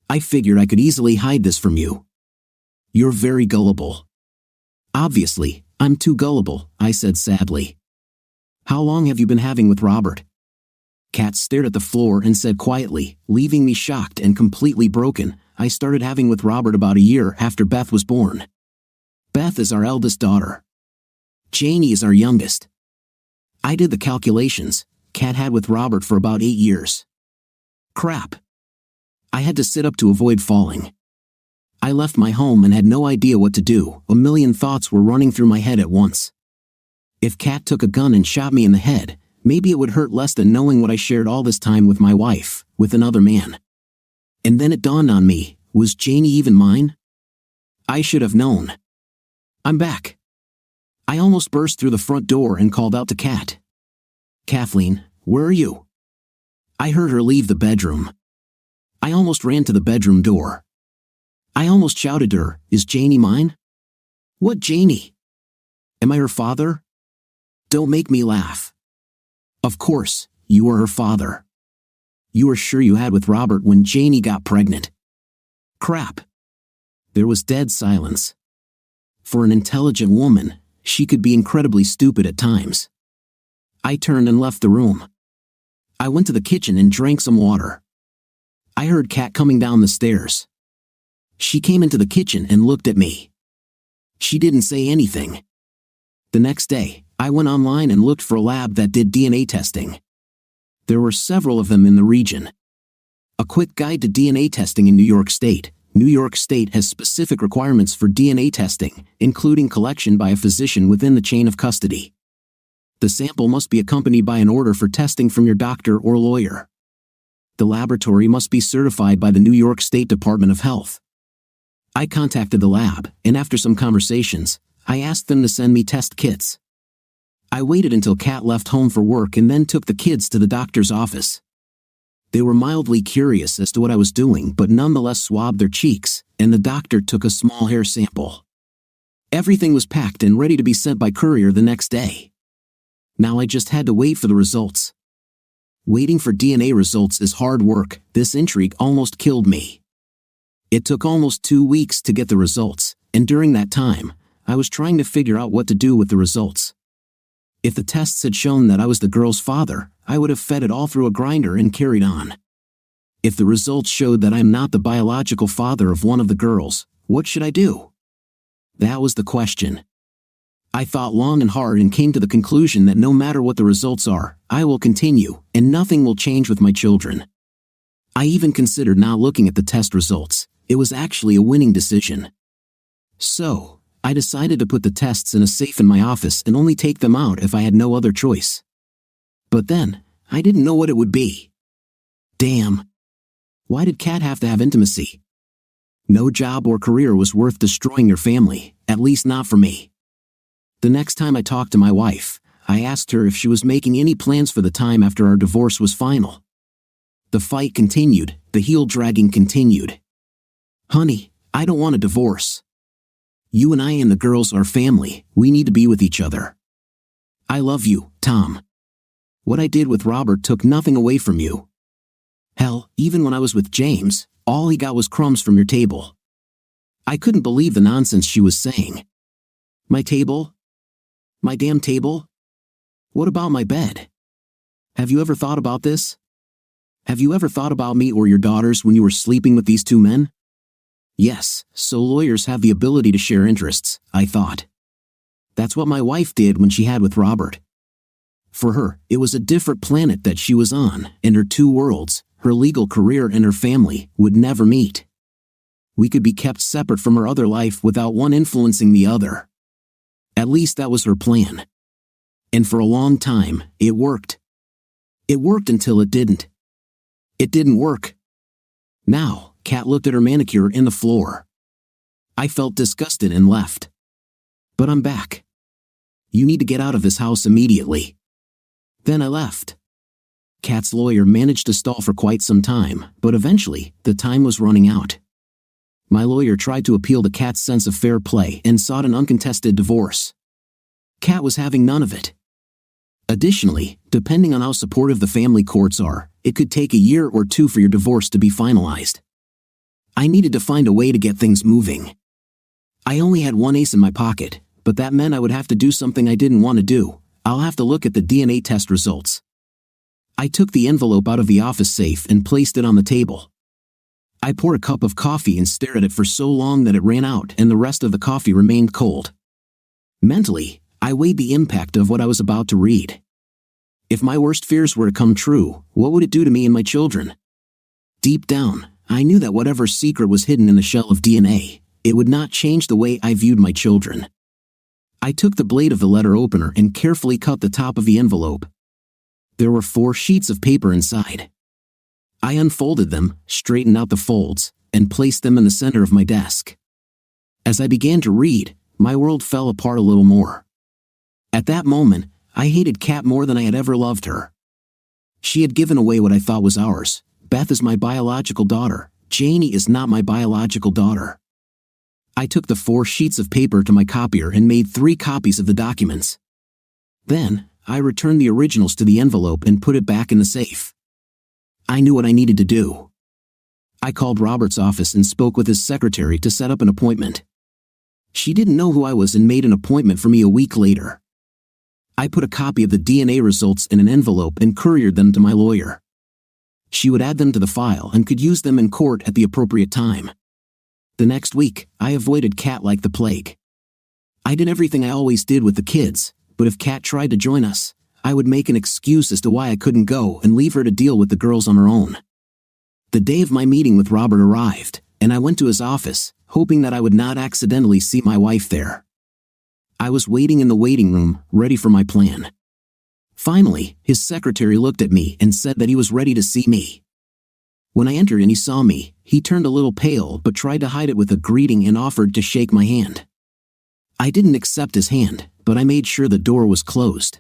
"I figured I could easily hide this from you. You're very gullible." "Obviously, I'm too gullible," I said sadly. "How long have you been having with Robert?" Kat stared at the floor and said quietly, leaving me shocked and completely broken, "I started having with Robert about a year after Beth was born. Beth is our eldest daughter. Janie is our youngest. I did the calculations. Kat had with Robert for about 8 years. Crap. I had to sit up to avoid falling. I left my home and had no idea what to do. A million thoughts were running through my head at once. If Kat took a gun and shot me in the head, maybe it would hurt less than knowing what I shared all this time with my wife, with another man. And then it dawned on me, was Janie even mine? I should have known. I'm back. I almost burst through the front door and called out to Kat. "Kathleen, where are you?" I heard her leave the bedroom. I almost ran to the bedroom door. I almost shouted to her, "Is Janie mine?" "What Janie? Am I her father?" Don't make me laugh. Of course, you are her father. You were sure you had with Robert when Janie got pregnant. Crap. There was dead silence. For an intelligent woman, she could be incredibly stupid at times. I turned and left the room. I went to the kitchen and drank some water. I heard Kat coming down the stairs. She came into the kitchen and looked at me. She didn't say anything. The next day, I went online and looked for a lab that did DNA testing. There were several of them in the region. A quick guide to DNA testing in New York State. New York State has specific requirements for DNA testing, including collection by a physician within the chain of custody. The sample must be accompanied by an order for testing from your doctor or lawyer. The laboratory must be certified by the New York State Department of Health. I contacted the lab, and after some conversations, I asked them to send me test kits. I waited until Kat left home for work and then took the kids to the doctor's office. They were mildly curious as to what I was doing but nonetheless swabbed their cheeks, and the doctor took a small hair sample. Everything was packed and ready to be sent by courier the next day. Now I just had to wait for the results. Waiting for DNA results is hard work. This intrigue almost killed me. It took almost 2 weeks to get the results, and during that time, I was trying to figure out what to do with the results. If the tests had shown that I was the girl's father, I would have fed it all through a grinder and carried on. If the results showed that I am not the biological father of one of the girls, what should I do? That was the question. I thought long and hard and came to the conclusion that no matter what the results are, I will continue, and nothing will change with my children. I even considered not looking at the test results. It was actually a winning decision. So, I decided to put the tests in a safe in my office and only take them out if I had no other choice. But then, I didn't know what it would be. Damn. Why did Kat have to have intimacy? No job or career was worth destroying your family, at least not for me. The next time I talked to my wife, I asked her if she was making any plans for the time after our divorce was final. The fight continued, the heel dragging continued. Honey, I don't want a divorce. You and I and the girls are family, we need to be with each other. I love you, Tom. What I did with Robert took nothing away from you. Hell, even when I was with James, all he got was crumbs from your table. I couldn't believe the nonsense she was saying. My table? My damn table? What about my bed? Have you ever thought about this? Have you ever thought about me or your daughters when you were sleeping with these two men? Yes, so lawyers have the ability to share interests, I thought. That's what my wife did when she had with Robert. For her, it was a different planet that she was on, and her two worlds, her legal career and her family, would never meet. We could be kept separate from her other life without one influencing the other. At least that was her plan. And for a long time, it worked. It worked until it didn't. It didn't work. Now, Kat looked at her manicure in the floor. I felt disgusted and left. But I'm back. You need to get out of this house immediately. Then I left. Kat's lawyer managed to stall for quite some time, but eventually, the time was running out. My lawyer tried to appeal to Kat's sense of fair play and sought an uncontested divorce. Kat was having none of it. Additionally, depending on how supportive the family courts are, it could take a year or two for your divorce to be finalized. I needed to find a way to get things moving. I only had one ace in my pocket, but that meant I would have to do something I didn't want to do. I'll have to look at the DNA test results. I took the envelope out of the office safe and placed it on the table. I poured a cup of coffee and stared at it for so long that it ran out and the rest of the coffee remained cold. Mentally, I weighed the impact of what I was about to read. If my worst fears were to come true, what would it do to me and my children? Deep down, I knew that whatever secret was hidden in the shell of DNA, it would not change the way I viewed my children. I took the blade of the letter opener and carefully cut the top of the envelope. There were 4 sheets of paper inside. I unfolded them, straightened out the folds, and placed them in the center of my desk. As I began to read, my world fell apart a little more. At that moment, I hated Kat more than I had ever loved her. She had given away what I thought was ours. Beth is my biological daughter. Janie is not my biological daughter. I took the 4 sheets of paper to my copier and made 3 copies of the documents. Then, I returned the originals to the envelope and put it back in the safe. I knew what I needed to do. I called Robert's office and spoke with his secretary to set up an appointment. She didn't know who I was and made an appointment for me a week later. I put a copy of the DNA results in an envelope and couriered them to my lawyer. She would add them to the file and could use them in court at the appropriate time. The next week, I avoided Kat like the plague. I did everything I always did with the kids, but if Kat tried to join us, I would make an excuse as to why I couldn't go and leave her to deal with the girls on her own. The day of my meeting with Robert arrived, and I went to his office, hoping that I would not accidentally see my wife there. I was waiting in the waiting room, ready for my plan. Finally, his secretary looked at me and said that he was ready to see me. When I entered and he saw me, he turned a little pale but tried to hide it with a greeting and offered to shake my hand. I didn't accept his hand, but I made sure the door was closed.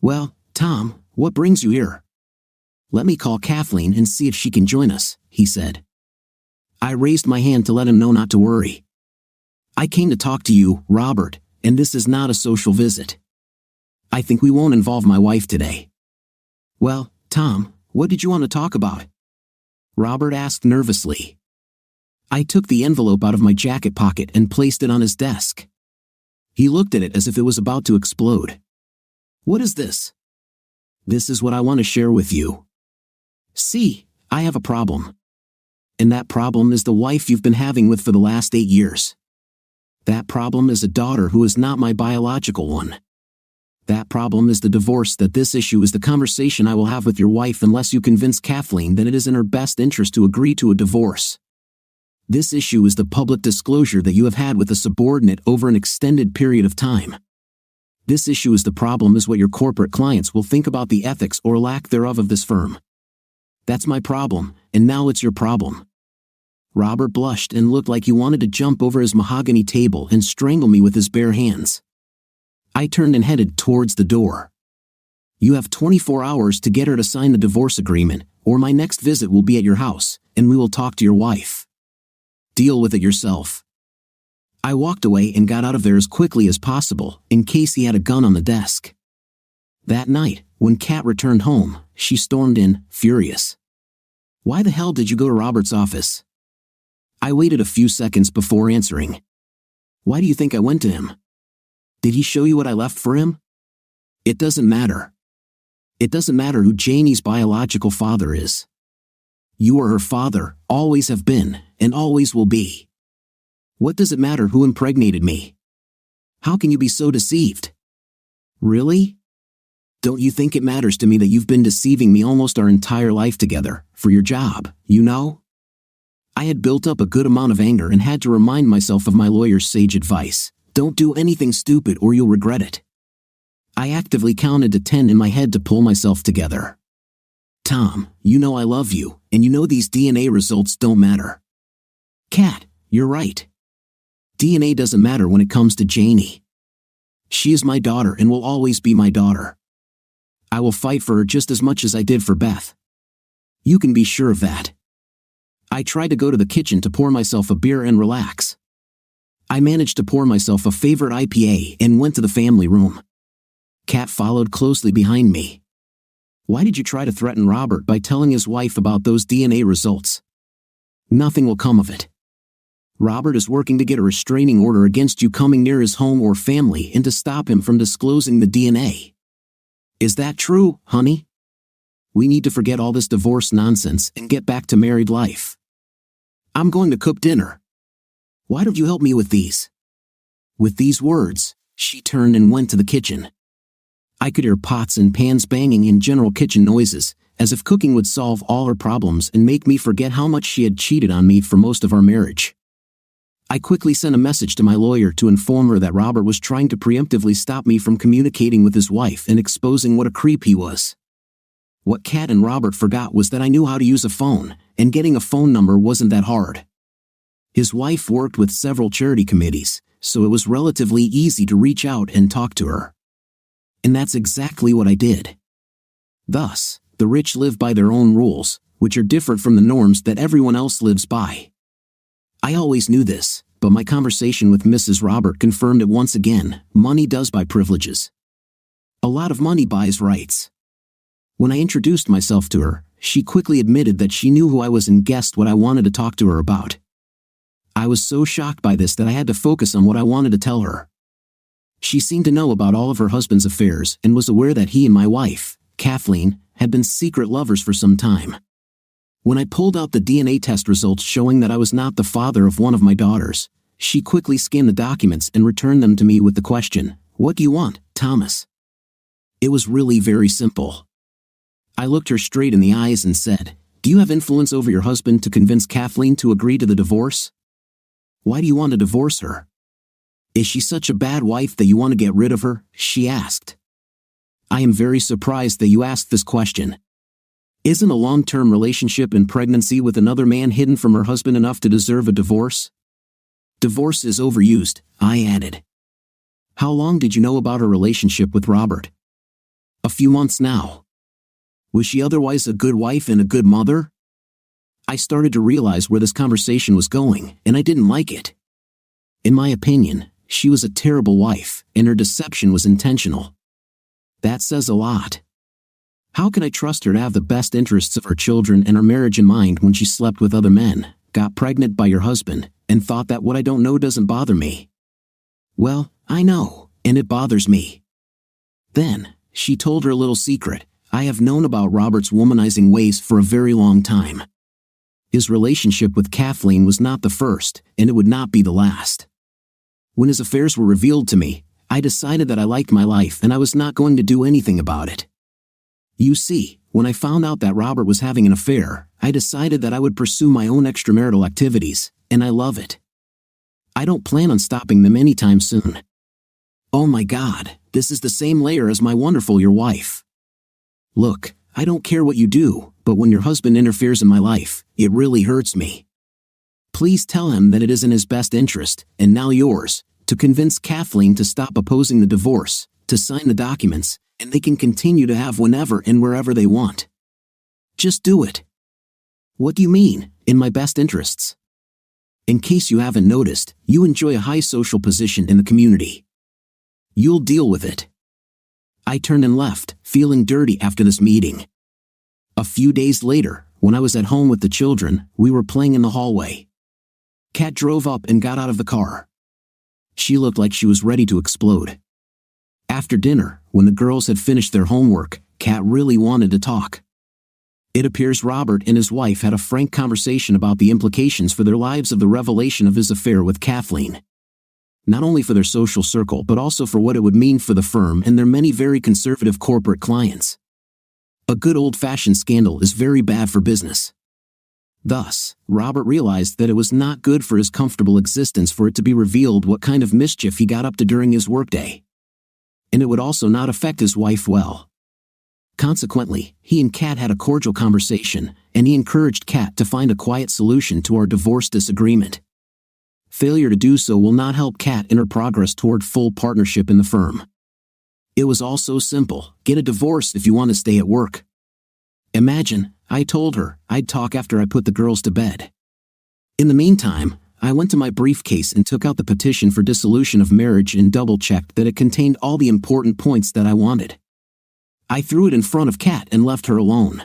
"Well, Tom, what brings you here?" "Let me call Kathleen and see if she can join us," he said. I raised my hand to let him know not to worry. "I came to talk to you, Robert, and this is not a social visit. I think we won't involve my wife today." "Well, Tom, what did you want to talk about?" Robert asked nervously. I took the envelope out of my jacket pocket and placed it on his desk. He looked at it as if it was about to explode. "What is this?" "This is what I want to share with you. See, I have a problem. And that problem is the wife you've been having with for the last 8 years. That problem is a daughter who is not my biological one. That problem is the divorce. That this issue is the conversation I will have with your wife unless you convince Kathleen that it is in her best interest to agree to a divorce. This issue is the public disclosure that you have had with a subordinate over an extended period of time. This issue is the problem is what your corporate clients will think about the ethics or lack thereof of this firm. That's my problem, and now it's your problem. Robert blushed and looked like he wanted to jump over his mahogany table and strangle me with his bare hands. I turned and headed towards the door. You have 24 hours to get her to sign the divorce agreement, or my next visit will be at your house, and we will talk to your wife. Deal with it yourself. I walked away and got out of there as quickly as possible, in case he had a gun on the desk. That night, when Kat returned home, she stormed in, furious. Why the hell did you go to Robert's office? I waited a few seconds before answering. Why do you think I went to him? Did he show you what I left for him? It doesn't matter. It doesn't matter who Janie's biological father is. You are her father, always have been, and always will be. What does it matter who impregnated me? How can you be so deceived? Really? Don't you think it matters to me that you've been deceiving me almost our entire life together, for your job, you know? I had built up a good amount of anger and had to remind myself of my lawyer's sage advice. Don't do anything stupid or you'll regret it. I actively counted to 10 in my head to pull myself together. Tom, you know I love you, and you know these DNA results don't matter. Kat, you're right. DNA doesn't matter when it comes to Janie. She is my daughter and will always be my daughter. I will fight for her just as much as I did for Beth. You can be sure of that. I tried to go to the kitchen to pour myself a beer and relax. I managed to pour myself a favorite IPA and went to the family room. Kat followed closely behind me. Why did you try to threaten Robert by telling his wife about those DNA results? Nothing will come of it. Robert is working to get a restraining order against you coming near his home or family and to stop him from disclosing the DNA. Is that true, honey? We need to forget all this divorce nonsense and get back to married life. I'm going to cook dinner. Why don't you help me with these? With these words, she turned and went to the kitchen. I could hear pots and pans banging and general kitchen noises, as if cooking would solve all her problems and make me forget how much she had cheated on me for most of our marriage. I quickly sent a message to my lawyer to inform her that Robert was trying to preemptively stop me from communicating with his wife and exposing what a creep he was. What Kat and Robert forgot was that I knew how to use a phone, and getting a phone number wasn't that hard. His wife worked with several charity committees, so it was relatively easy to reach out and talk to her. And that's exactly what I did. Thus, the rich live by their own rules, which are different from the norms that everyone else lives by. I always knew this, but my conversation with Mrs. Robert confirmed it once again. Money does buy privileges. A lot of money buys rights. When I introduced myself to her, she quickly admitted that she knew who I was and guessed what I wanted to talk to her about. I was so shocked by this that I had to focus on what I wanted to tell her. She seemed to know about all of her husband's affairs and was aware that he and my wife, Kathleen, had been secret lovers for some time. When I pulled out the DNA test results showing that I was not the father of one of my daughters, she quickly scanned the documents and returned them to me with the question, "What do you want, Thomas?" It was really very simple. I looked her straight in the eyes and said, "Do you have influence over your husband to convince Kathleen to agree to the divorce? Why do you want to divorce her? Is she such a bad wife that you want to get rid of her?" she asked. I am very surprised that you asked this question. Isn't a long-term relationship and pregnancy with another man hidden from her husband enough to deserve a divorce? Divorce is overused, I added. How long did you know about her relationship with Robert? A few months now. Was she otherwise a good wife and a good mother? I started to realize where this conversation was going, and I didn't like it. In my opinion, she was a terrible wife, and her deception was intentional. That says a lot. How can I trust her to have the best interests of her children and her marriage in mind when she slept with other men, got pregnant by your husband, and thought that what I don't know doesn't bother me? Well, I know, and it bothers me. Then, she told her little secret. I have known about Robert's womanizing ways for a very long time. His relationship with Kathleen was not the first, and it would not be the last. When his affairs were revealed to me, I decided that I liked my life and I was not going to do anything about it. You see, when I found out that Robert was having an affair, I decided that I would pursue my own extramarital activities, and I love it. I don't plan on stopping them anytime soon. "Oh my God, this is the same layer as my wonderful your wife. Look, I don't care what you do, but when your husband interferes in my life, it really hurts me. Please tell him that it is in his best interest, and now yours, to convince Kathleen to stop opposing the divorce, to sign the documents, and they can continue to have whenever and wherever they want. Just do it." "What do you mean, in my best interests?" "In case you haven't noticed, you enjoy a high social position in the community. You'll deal with it." I turned and left, feeling dirty after this meeting. A few days later, when I was at home with the children, we were playing in the hallway. Kat drove up and got out of the car. She looked like she was ready to explode. After dinner, when the girls had finished their homework, Kat really wanted to talk. It appears Robert and his wife had a frank conversation about the implications for their lives of the revelation of his affair with Kathleen. Not only for their social circle but also for what it would mean for the firm and their many very conservative corporate clients. A good old-fashioned scandal is very bad for business. Thus, Robert realized that it was not good for his comfortable existence for it to be revealed what kind of mischief he got up to during his workday. And it would also not affect his wife well. Consequently, he and Kat had a cordial conversation, and he encouraged Kat to find a quiet solution to our divorce disagreement. Failure to do so will not help Kat in her progress toward full partnership in the firm. It was all so simple: get a divorce if you want to stay at work. Imagine, I told her, I'd talk after I put the girls to bed. In the meantime, I went to my briefcase and took out the petition for dissolution of marriage and double-checked that it contained all the important points that I wanted. I threw it in front of Kat and left her alone.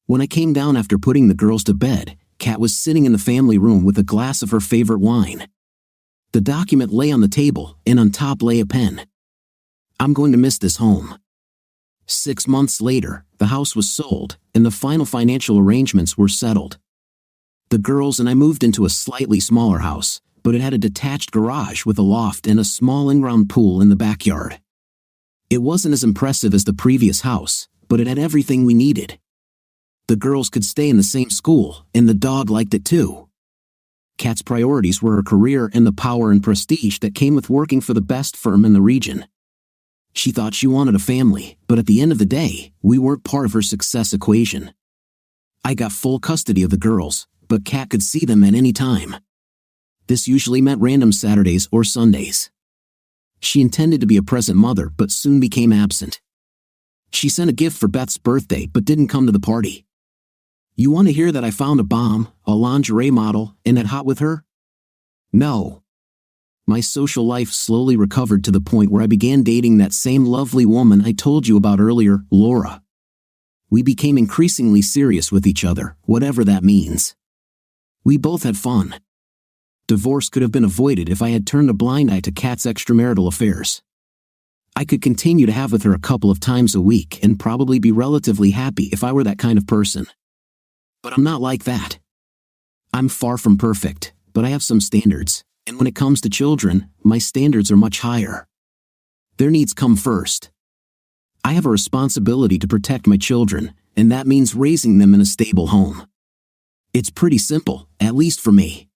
When I came down after putting the girls to bed, Kat was sitting in the family room with a glass of her favorite wine. The document lay on the table, and on top lay a pen. I'm going to miss this home. 6 months later, the house was sold, and the final financial arrangements were settled. The girls and I moved into a slightly smaller house, but it had a detached garage with a loft and a small in-ground pool in the backyard. It wasn't as impressive as the previous house, but it had everything we needed. The girls could stay in the same school, and the dog liked it too. Kat's priorities were her career and the power and prestige that came with working for the best firm in the region. She thought she wanted a family, but at the end of the day, we weren't part of her success equation. I got full custody of the girls, but Kat could see them at any time. This usually meant random Saturdays or Sundays. She intended to be a present mother but soon became absent. She sent a gift for Beth's birthday but didn't come to the party. You want to hear that I found a bomb, a lingerie model, and had hot with her? No. My social life slowly recovered to the point where I began dating that same lovely woman I told you about earlier, Laura. We became increasingly serious with each other, whatever that means. We both had fun. Divorce could have been avoided if I had turned a blind eye to Kat's extramarital affairs. I could continue to have with her a couple of times a week and probably be relatively happy if I were that kind of person. But I'm not like that. I'm far from perfect, but I have some standards, and when it comes to children, my standards are much higher. Their needs come first. I have a responsibility to protect my children, and that means raising them in a stable home. It's pretty simple, at least for me.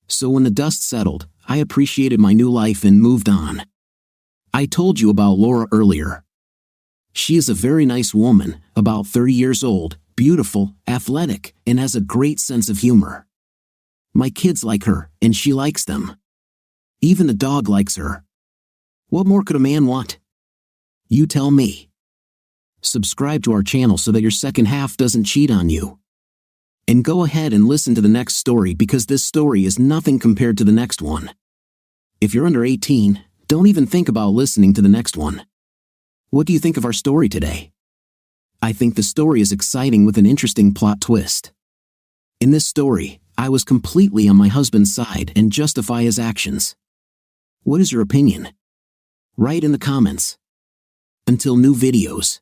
So when the dust settled, I appreciated my new life and moved on. I told you about Laura earlier. She is a very nice woman, about 30 years old, beautiful, athletic, and has a great sense of humor. My kids like her, and she likes them. Even the dog likes her. What more could a man want? You tell me. Subscribe to our channel so that your second half doesn't cheat on you. And go ahead and listen to the next story because this story is nothing compared to the next one. If you're under 18, don't even think about listening to the next one. What do you think of our story today? I think the story is exciting with an interesting plot twist. In this story, I was completely on my husband's side and justify his actions. What is your opinion? Write in the comments. Until new videos.